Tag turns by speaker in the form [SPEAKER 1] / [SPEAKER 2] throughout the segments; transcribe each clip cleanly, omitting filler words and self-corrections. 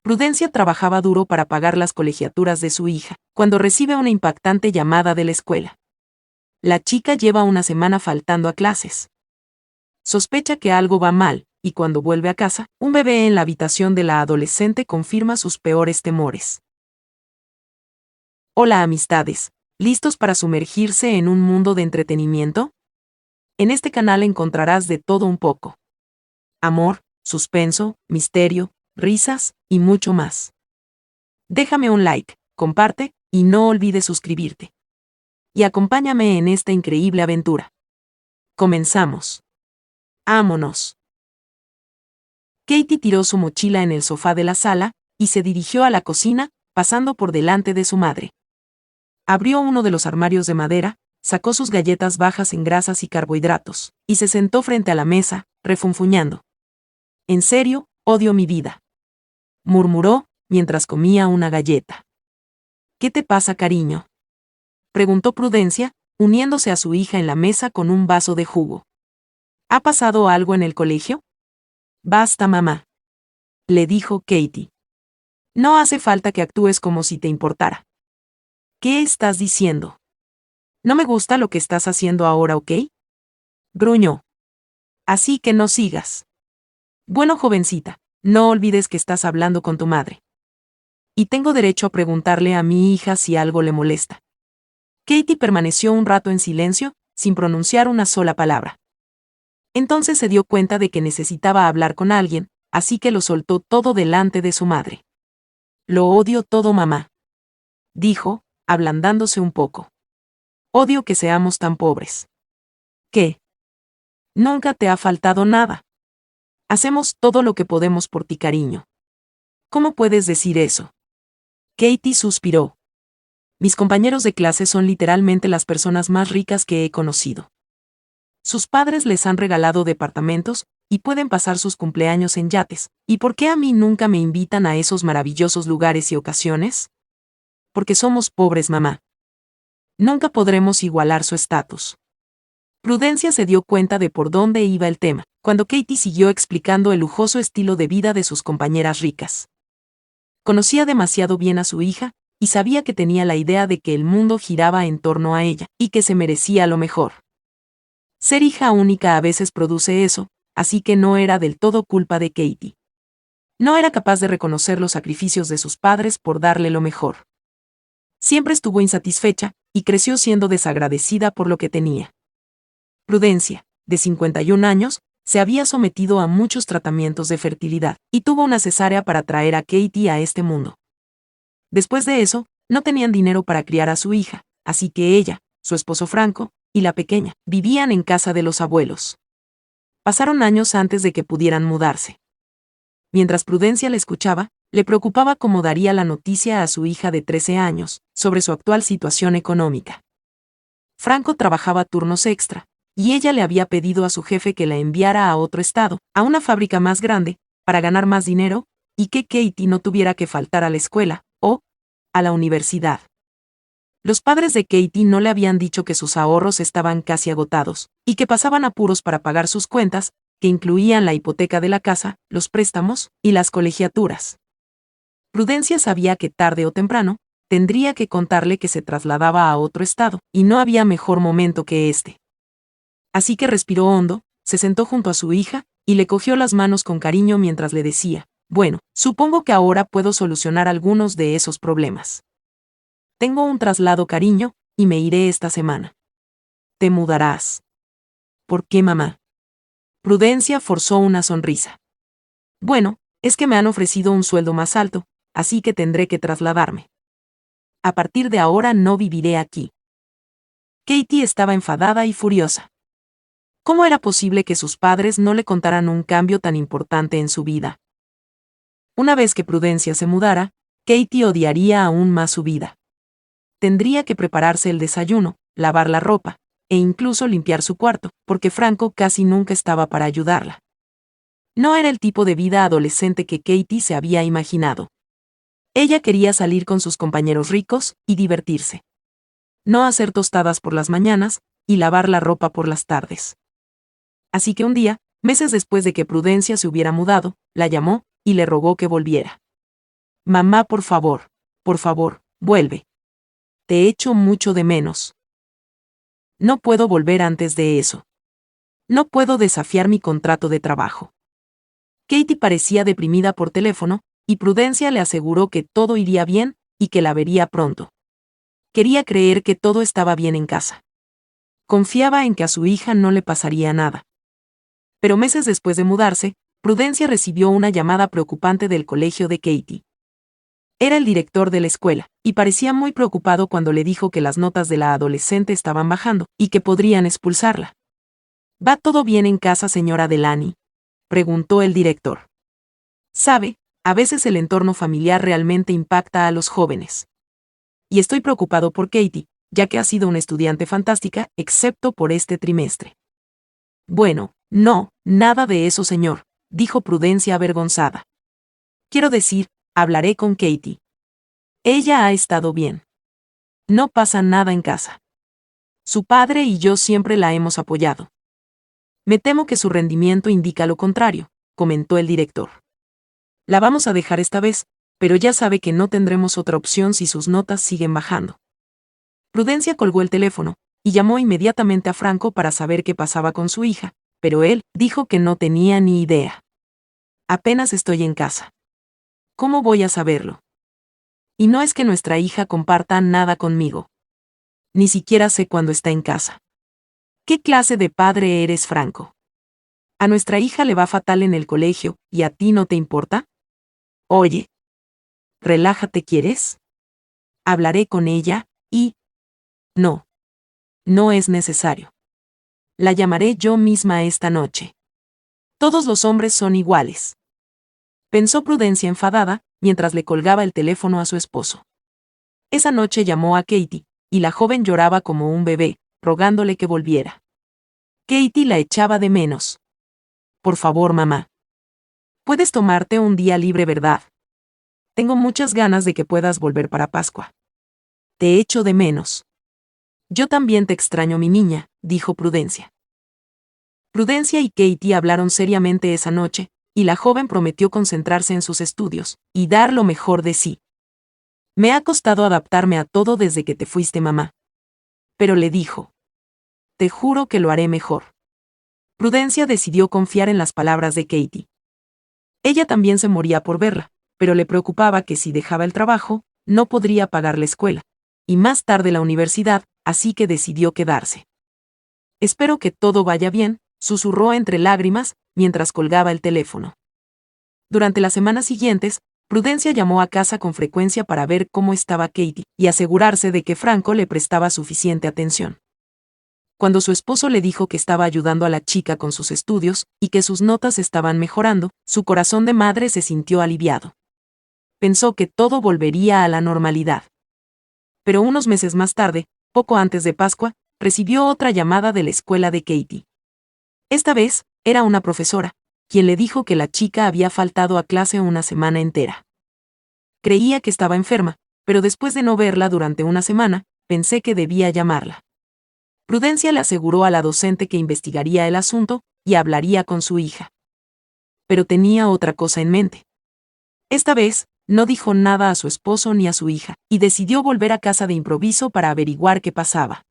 [SPEAKER 1] Prudencia trabajaba duro para pagar las colegiaturas de su hija, cuando recibe una impactante llamada de la escuela. La chica lleva una semana faltando a clases. Sospecha que algo va mal, y cuando vuelve a casa, un bebé en la habitación de la adolescente confirma sus peores temores. Hola amistades, ¿listos para sumergirse en un mundo de entretenimiento? En este canal encontrarás de todo un poco. Amor, suspenso, misterio, risas, y mucho más. Déjame un like, comparte, y no olvides suscribirte. Y acompáñame en esta increíble aventura. Comenzamos. ¡Vámonos! Katie tiró su mochila en el sofá de la sala, y se dirigió a la cocina, pasando por delante de su madre. Abrió uno de los armarios de madera, sacó sus galletas bajas en grasas y carbohidratos, y se sentó frente a la mesa, refunfuñando. En serio, odio mi vida, murmuró, mientras comía una galleta. ¿Qué te pasa, cariño?, preguntó Prudencia, uniéndose a su hija en la mesa con un vaso de jugo. ¿Ha pasado algo en el colegio? Basta, mamá, le dijo Katie. No hace falta que actúes como si te importara. ¿Qué estás diciendo? No me gusta lo que estás haciendo ahora, ¿ok? Gruñó. Así que no sigas. Bueno, jovencita, no olvides que estás hablando con tu madre. Y tengo derecho a preguntarle a mi hija si algo le molesta. Katie permaneció un rato en silencio, sin pronunciar una sola palabra. Entonces se dio cuenta de que necesitaba hablar con alguien, así que lo soltó todo delante de su madre. Lo odio todo, mamá, dijo, ablandándose un poco. Odio que seamos tan pobres. ¿Qué? Nunca te ha faltado nada. Hacemos todo lo que podemos por ti, cariño. ¿Cómo puedes decir eso? Katie suspiró. Mis compañeros de clase son literalmente las personas más ricas que he conocido. Sus padres les han regalado departamentos, y pueden pasar sus cumpleaños en yates. ¿Y por qué a mí nunca me invitan a esos maravillosos lugares y ocasiones? Porque somos pobres, mamá. Nunca podremos igualar su estatus. Prudencia se dio cuenta de por dónde iba el tema, cuando Katie siguió explicando el lujoso estilo de vida de sus compañeras ricas. Conocía demasiado bien a su hija, y sabía que tenía la idea de que el mundo giraba en torno a ella, y que se merecía lo mejor. Ser hija única a veces produce eso, así que no era del todo culpa de Katie. No era capaz de reconocer los sacrificios de sus padres por darle lo mejor. Siempre estuvo insatisfecha, y creció siendo desagradecida por lo que tenía. Prudencia, de 51 años, se había sometido a muchos tratamientos de fertilidad, y tuvo una cesárea para traer a Katie a este mundo. Después de eso, no tenían dinero para criar a su hija, así que ella, su esposo Franco, y la pequeña, vivían en casa de los abuelos. Pasaron años antes de que pudieran mudarse. Mientras Prudencia la escuchaba, le preocupaba cómo daría la noticia a su hija de 13 años, sobre su actual situación económica. Franco trabajaba turnos extra, y ella le había pedido a su jefe que la enviara a otro estado, a una fábrica más grande, para ganar más dinero, y que Katie no tuviera que faltar a la escuela, o a la universidad. Los padres de Katie no le habían dicho que sus ahorros estaban casi agotados, y que pasaban apuros para pagar sus cuentas, que incluían la hipoteca de la casa, los préstamos, y las colegiaturas. Prudencia sabía que tarde o temprano, tendría que contarle que se trasladaba a otro estado, y no había mejor momento que este. Así que respiró hondo, se sentó junto a su hija, y le cogió las manos con cariño mientras le decía, bueno, supongo que ahora puedo solucionar algunos de esos problemas. Tengo un traslado, cariño, y me iré esta semana. Te mudarás. ¿Por qué, mamá? Prudencia forzó una sonrisa. Bueno, es que me han ofrecido un sueldo más alto, así que tendré que trasladarme. A partir de ahora no viviré aquí. Katie estaba enfadada y furiosa. ¿Cómo era posible que sus padres no le contaran un cambio tan importante en su vida? Una vez que Prudencia se mudara, Katie odiaría aún más su vida. Tendría que prepararse el desayuno, lavar la ropa, e incluso limpiar su cuarto, porque Franco casi nunca estaba para ayudarla. No era el tipo de vida adolescente que Katie se había imaginado. Ella quería salir con sus compañeros ricos y divertirse. No hacer tostadas por las mañanas y lavar la ropa por las tardes. Así que un día, meses después de que Prudencia se hubiera mudado, la llamó y le rogó que volviera. Mamá, por favor, vuelve. Te echo mucho de menos. No puedo volver antes de eso. No puedo desafiar mi contrato de trabajo. Katie parecía deprimida por teléfono, y Prudencia le aseguró que todo iría bien y que la vería pronto. Quería creer que todo estaba bien en casa. Confiaba en que a su hija no le pasaría nada. Pero meses después de mudarse, Prudencia recibió una llamada preocupante del colegio de Katie. Era el director de la escuela, y parecía muy preocupado cuando le dijo que las notas de la adolescente estaban bajando y que podrían expulsarla. ¿Va todo bien en casa, señora Delany?, preguntó el director. Sabe, a veces el entorno familiar realmente impacta a los jóvenes. Y estoy preocupado por Katie, ya que ha sido una estudiante fantástica, excepto por este trimestre. Bueno, no, nada de eso, señor, dijo Prudencia avergonzada. Quiero decir, hablaré con Katie. Ella ha estado bien. No pasa nada en casa. Su padre y yo siempre la hemos apoyado. Me temo que su rendimiento indica lo contrario, comentó el director. La vamos a dejar esta vez, pero ya sabe que no tendremos otra opción si sus notas siguen bajando. Prudencia colgó el teléfono, y llamó inmediatamente a Franco para saber qué pasaba con su hija, pero él dijo que no tenía ni idea. Apenas estoy en casa. ¿Cómo voy a saberlo? Y no es que nuestra hija comparta nada conmigo. Ni siquiera sé cuándo está en casa. ¿Qué clase de padre eres, Franco? A nuestra hija le va fatal en el colegio, ¿y a ti no te importa? Oye. Relájate, ¿quieres? Hablaré con ella, y... No. No es necesario. La llamaré yo misma esta noche. Todos los hombres son iguales. Pensó Prudencia enfadada, mientras le colgaba el teléfono a su esposo. Esa noche llamó a Katie, y la joven lloraba como un bebé, rogándole que volviera. Katie la echaba de menos. Por favor, mamá. Puedes tomarte un día libre, ¿verdad? Tengo muchas ganas de que puedas volver para Pascua. Te echo de menos. Yo también te extraño, mi niña, dijo Prudencia. Prudencia y Katie hablaron seriamente esa noche, y la joven prometió concentrarse en sus estudios, y dar lo mejor de sí. Me ha costado adaptarme a todo desde que te fuiste, mamá. Pero le dijo. Te juro que lo haré mejor. Prudencia decidió confiar en las palabras de Katie. Ella también se moría por verla, pero le preocupaba que si dejaba el trabajo, no podría pagar la escuela, y más tarde la universidad, así que decidió quedarse. Espero que todo vaya bien, susurró entre lágrimas, mientras colgaba el teléfono. Durante las semanas siguientes, Prudencia llamó a casa con frecuencia para ver cómo estaba Katie y asegurarse de que Franco le prestaba suficiente atención. Cuando su esposo le dijo que estaba ayudando a la chica con sus estudios y que sus notas estaban mejorando, su corazón de madre se sintió aliviado. Pensó que todo volvería a la normalidad. Pero unos meses más tarde, poco antes de Pascua, recibió otra llamada de la escuela de Katie. Esta vez, era una profesora, quien le dijo que la chica había faltado a clase una semana entera. Creía que estaba enferma, pero después de no verla durante una semana, pensé que debía llamarla. Prudencia le aseguró a la docente que investigaría el asunto y hablaría con su hija. Pero tenía otra cosa en mente. Esta vez, no dijo nada a su esposo ni a su hija, y decidió volver a casa de improviso para averiguar qué pasaba.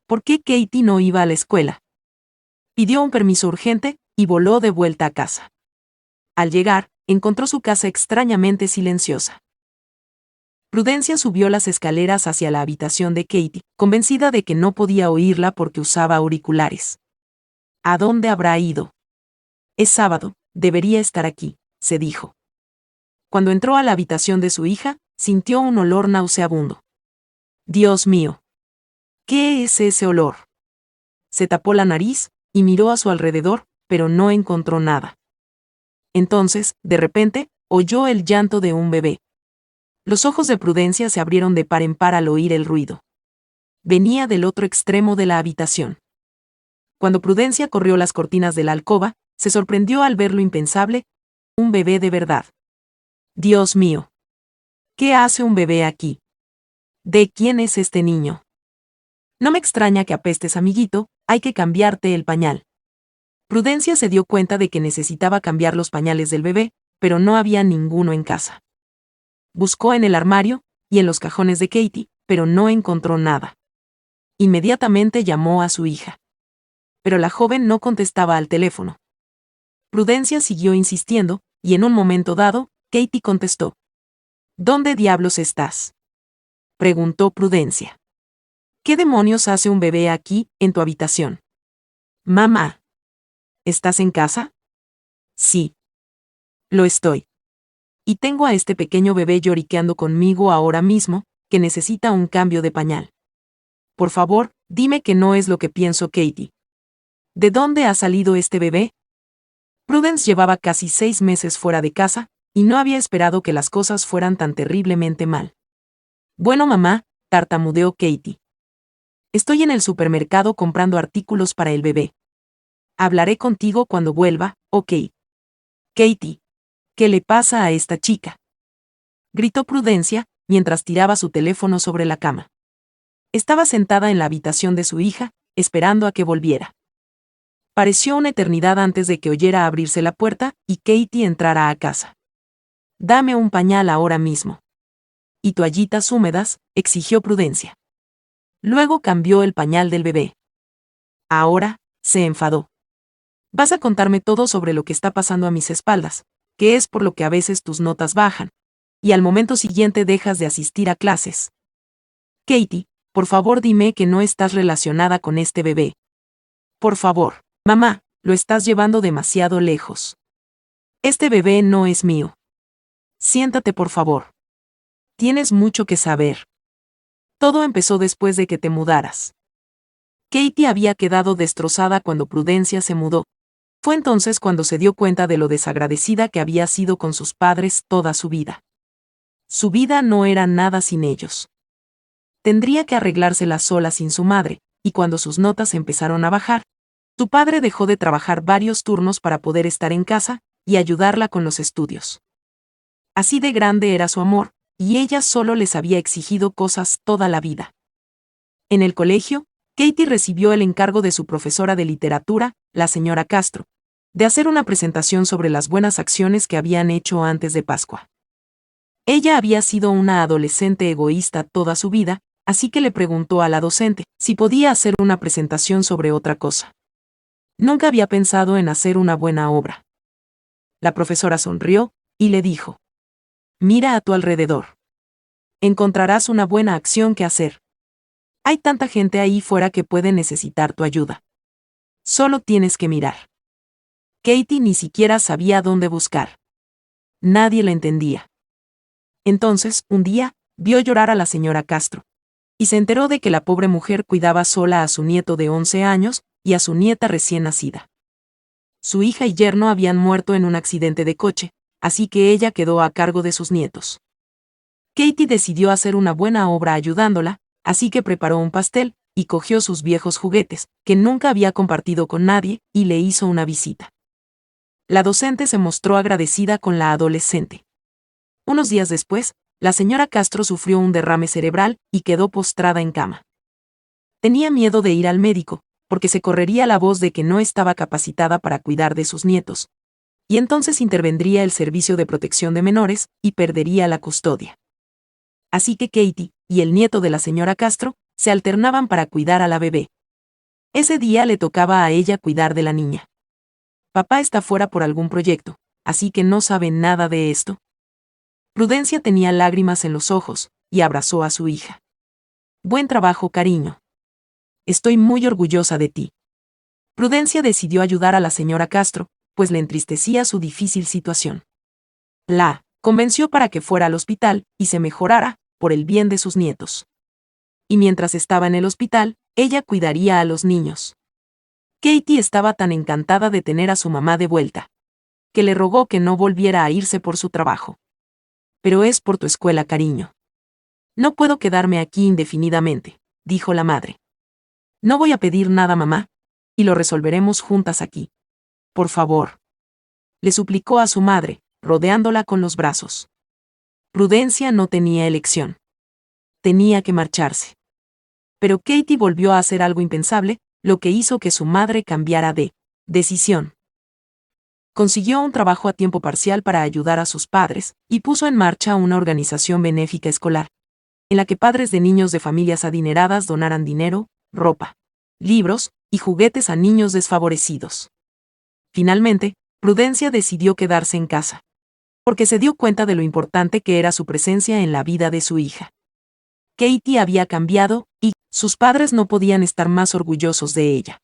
[SPEAKER 1] ¿Por qué Katie no iba a la escuela? Pidió un permiso urgente y voló de vuelta a casa. Al llegar, encontró su casa extrañamente silenciosa. Prudencia subió las escaleras hacia la habitación de Katie, convencida de que no podía oírla porque usaba auriculares. ¿A dónde habrá ido? Es sábado, debería estar aquí, se dijo. Cuando entró a la habitación de su hija, sintió un olor nauseabundo. Dios mío. ¿Qué es ese olor? Se tapó la nariz y miró a su alrededor, pero no encontró nada. Entonces, de repente, oyó el llanto de un bebé. Los ojos de Prudencia se abrieron de par en par al oír el ruido. Venía del otro extremo de la habitación. Cuando Prudencia corrió las cortinas de la alcoba, se sorprendió al ver lo impensable: un bebé de verdad. Dios mío. ¿Qué hace un bebé aquí? ¿De quién es este niño? No me extraña que apestes, amiguito, hay que cambiarte el pañal. Prudencia se dio cuenta de que necesitaba cambiar los pañales del bebé, pero no había ninguno en casa. Buscó en el armario y en los cajones de Katie, pero no encontró nada. Inmediatamente llamó a su hija. Pero la joven no contestaba al teléfono. Prudencia siguió insistiendo, y en un momento dado, Katie contestó. ¿Dónde diablos estás?, preguntó Prudencia. ¿Qué demonios hace un bebé aquí, en tu habitación? Mamá. ¿Estás en casa? Sí. Lo estoy. Y tengo a este pequeño bebé lloriqueando conmigo ahora mismo, que necesita un cambio de pañal. Por favor, dime que no es lo que pienso, Katie. ¿De dónde ha salido este bebé? Prudence llevaba casi 6 meses fuera de casa, y no había esperado que las cosas fueran tan terriblemente mal. Bueno, mamá, tartamudeó Katie. Estoy en el supermercado comprando artículos para el bebé. Hablaré contigo cuando vuelva, ¿ok? Katie, ¿qué le pasa a esta chica?, gritó Prudencia, mientras tiraba su teléfono sobre la cama. Estaba sentada en la habitación de su hija, esperando a que volviera. Pareció una eternidad antes de que oyera abrirse la puerta y Katie entrara a casa. Dame un pañal ahora mismo. Y toallitas húmedas, exigió Prudencia. Luego cambió el pañal del bebé. Ahora, se enfadó. Vas a contarme todo sobre lo que está pasando a mis espaldas, que es por lo que a veces tus notas bajan, y al momento siguiente dejas de asistir a clases. Katie, por favor dime que no estás relacionada con este bebé. Por favor, mamá, lo estás llevando demasiado lejos. Este bebé no es mío. Siéntate, por favor. Tienes mucho que saber. Todo empezó después de que te mudaras. Katie había quedado destrozada cuando Prudencia se mudó. Fue entonces cuando se dio cuenta de lo desagradecida que había sido con sus padres toda su vida. Su vida no era nada sin ellos. Tendría que arreglársela sola sin su madre, y cuando sus notas empezaron a bajar, su padre dejó de trabajar varios turnos para poder estar en casa y ayudarla con los estudios. Así de grande era su amor, y ella solo les había exigido cosas toda la vida. En el colegio, Katie recibió el encargo de su profesora de literatura, la señora Castro, de hacer una presentación sobre las buenas acciones que habían hecho antes de Pascua. Ella había sido una adolescente egoísta toda su vida, así que le preguntó a la docente si podía hacer una presentación sobre otra cosa. Nunca había pensado en hacer una buena obra. La profesora sonrió y le dijo: mira a tu alrededor. Encontrarás una buena acción que hacer. Hay tanta gente ahí fuera que puede necesitar tu ayuda. Solo tienes que mirar. Katie ni siquiera sabía dónde buscar. Nadie la entendía. Entonces, un día, vio llorar a la señora Castro, y se enteró de que la pobre mujer cuidaba sola a su nieto de 11 años y a su nieta recién nacida. Su hija y yerno habían muerto en un accidente de coche, así que ella quedó a cargo de sus nietos. Katie decidió hacer una buena obra ayudándola, así que preparó un pastel, y cogió sus viejos juguetes, que nunca había compartido con nadie, y le hizo una visita. La docente se mostró agradecida con la adolescente. Unos días después, la señora Castro sufrió un derrame cerebral y quedó postrada en cama. Tenía miedo de ir al médico, porque se correría la voz de que no estaba capacitada para cuidar de sus nietos. Y entonces intervendría el Servicio de Protección de Menores y perdería la custodia. Así que Katie y el nieto de la señora Castro se alternaban para cuidar a la bebé. Ese día le tocaba a ella cuidar de la niña. Papá está fuera por algún proyecto, así que no sabe nada de esto. Prudencia tenía lágrimas en los ojos, y abrazó a su hija. Buen trabajo, cariño. Estoy muy orgullosa de ti. Prudencia decidió ayudar a la señora Castro, pues le entristecía su difícil situación. La convenció para que fuera al hospital y se mejorara, por el bien de sus nietos. Y mientras estaba en el hospital, ella cuidaría a los niños. Katie estaba tan encantada de tener a su mamá de vuelta, que le rogó que no volviera a irse por su trabajo. Pero es por tu escuela, cariño. No puedo quedarme aquí indefinidamente, dijo la madre. No voy a pedir nada, mamá, y lo resolveremos juntas aquí. Por favor. Le suplicó a su madre, rodeándola con los brazos. Prudencia no tenía elección. Tenía que marcharse. Pero Katie volvió a hacer algo impensable, lo que hizo que su madre cambiara de decisión. Consiguió un trabajo a tiempo parcial para ayudar a sus padres y puso en marcha una organización benéfica escolar, en la que padres de niños de familias adineradas donaran dinero, ropa, libros y juguetes a niños desfavorecidos. Finalmente, Prudencia decidió quedarse en casa, porque se dio cuenta de lo importante que era su presencia en la vida de su hija. Katie había cambiado y sus padres no podían estar más orgullosos de ella.